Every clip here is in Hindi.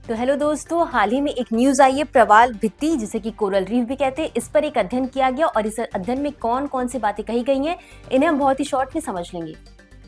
तो हेलो दोस्तों, हाल ही में एक न्यूज आई है प्रवाल भित्ति जिसे कि कोरल रीफ भी कहते हैं। इस पर एक अध्ययन किया गया और इस अध्ययन में कौन कौन सी बातें कही गई हैं इन्हें हम बहुत ही शॉर्ट में समझ लेंगे।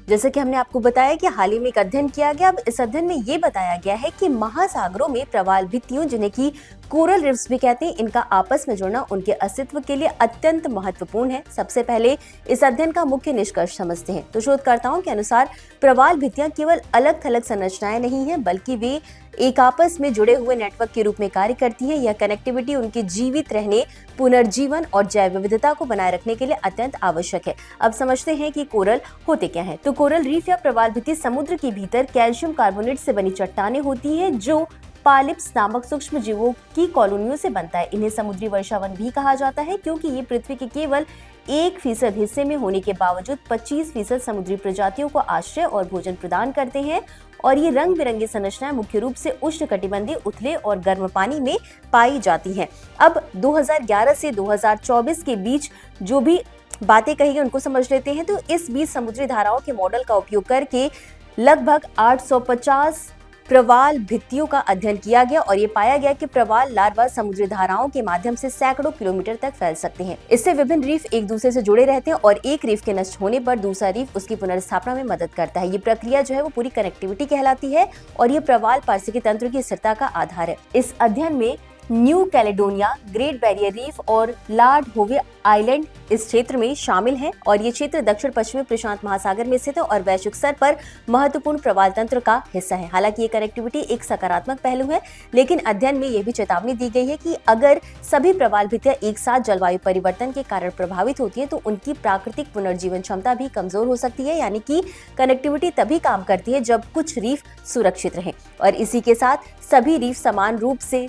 जैसे कि हमने आपको बताया कि हाल ही में एक अध्ययन किया गया। अब इस अध्ययन में ये बताया गया है कि महासागरों में प्रवाल भित्तियों जिन्हें कि कोरल रिफ्स भी कहते हैं, इनका आपस में जुड़ना उनके अस्तित्व के लिए अत्यंत महत्वपूर्ण है। सबसे पहले इस अध्ययन का मुख्य निष्कर्ष समझते हैं। तो शोधकर्ताओं के अनुसार प्रवाल भित्तियां केवल अलग थलग संरचनाएं नहीं हैं, बल्कि वे एक आपस में जुड़े हुए नेटवर्क के रूप में कार्य करती है। यह कनेक्टिविटी उनके जीवित रहने, पुनर्जीवन और जैव विविधता को बनाए रखने के लिए अत्यंत आवश्यक है। अब समझते हैं कि कोरल होते क्या हैं। तो कोरल रीफ या प्रवाल भित्ति समुद्र के भीतर कैल्शियम कार्बोनेट से बनी चट्टानें होती है जो पालिप्स नामक सूक्ष्म जीवों की कॉलोनियों से बनता है। इन्हें समुद्री वर्षावन भी कहा जाता है क्योंकि ये पृथ्वी के केवल 1% हिस्से में होने के बावजूद 25% समुद्री प्रजातियों को आश्रय और भोजन प्रदान करते हैं। और ये रंग बिरंगी संरचनाएं मुख्य रूप से उष्णकटिबंधीय, उथले और गर्म पानी में पाई जाती हैं। अब 2011 से 2024 के बीच जो भी बातें कही गई उनको समझ लेते हैं। तो इस बीच समुद्री धाराओं के मॉडल का उपयोग करके लगभग 850 प्रवाल भित्तियों का अध्ययन किया गया और ये पाया गया कि प्रवाल लार्वा समुद्री धाराओं के माध्यम से सैकड़ों किलोमीटर तक फैल सकते हैं। इससे विभिन्न रीफ एक दूसरे से जुड़े रहते हैं और एक रीफ के नष्ट होने पर दूसरा रीफ उसकी पुनर्स्थापना में मदद करता है। ये प्रक्रिया जो है वो पूरी कनेक्टिविटी कहलाती है और ये प्रवाल पारिस्थितिकी तंत्र की स्थिरता का आधार है। इस अध्ययन में new Caledonia, great barrier reef और लॉर्ड होवे आइलैंड इस क्षेत्र में शामिल हैं और ये क्षेत्र दक्षिण पश्चिमी प्रशांत महासागर में स्थित है और वैश्विक स्तर पर महत्वपूर्ण प्रवाल तंत्र का हिस्सा है। हालांकि ये कनेक्टिविटी एक सकारात्मक पहलू है, लेकिन अध्ययन में ये भी चेतावनी दी गई है कि अगर सभी प्रवाल भित्तियां एक साथ जलवायु परिवर्तन के कारण प्रभावित होती है तो उनकी प्राकृतिक पुनर्जीवन क्षमता भी कमजोर हो सकती है। यानी कि कनेक्टिविटी तभी काम करती है जब कुछ रीफ सुरक्षित रहें और इसी के साथ सभी रीफ समान रूप से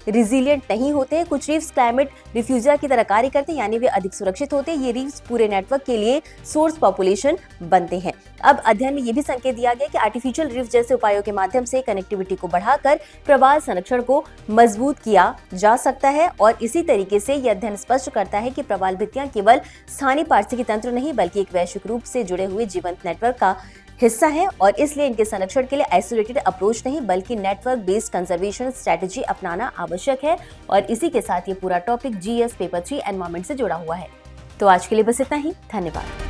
रिजिलियंट नहीं होते हैं। कुछ रीफ्स क्लाइमेट रिफ्यूजर की तरह कार्य करते हैं, यानी वे अधिक सुरक्षित होते हैं। ये रीफ्स पूरे नेटवर्क के लिए सोर्स पॉपुलेशन बनते हैं। अब अध्ययन में ये भी संकेत दिया गया कि आर्टिफिशियल रीफ जैसे उपायों के माध्यम से कनेक्टिविटी को बढ़ाकर प्रवाल संरक्षण को मजबूत किया जा सकता है और इसी तरीके से यह अध्ययन स्पष्ट करता है कि प्रवाल भित्तियां केवल स्थानीय पारिस्थितिकी तंत्र नहीं बल्कि एक वैश्विक रूप से जुड़े हुए जीवंत नेटवर्क का हिस्सा है और इसलिए इनके संरक्षण के लिए आइसोलेटेड अप्रोच नहीं बल्कि नेटवर्क बेस्ड कंजर्वेशन स्ट्रेटजी अपनाना आवश्यक है। और इसी के साथ ये पूरा टॉपिक GS पेपर 3 एनवायरनमेंट से जुड़ा हुआ है। तो आज के लिए बस इतना ही। धन्यवाद।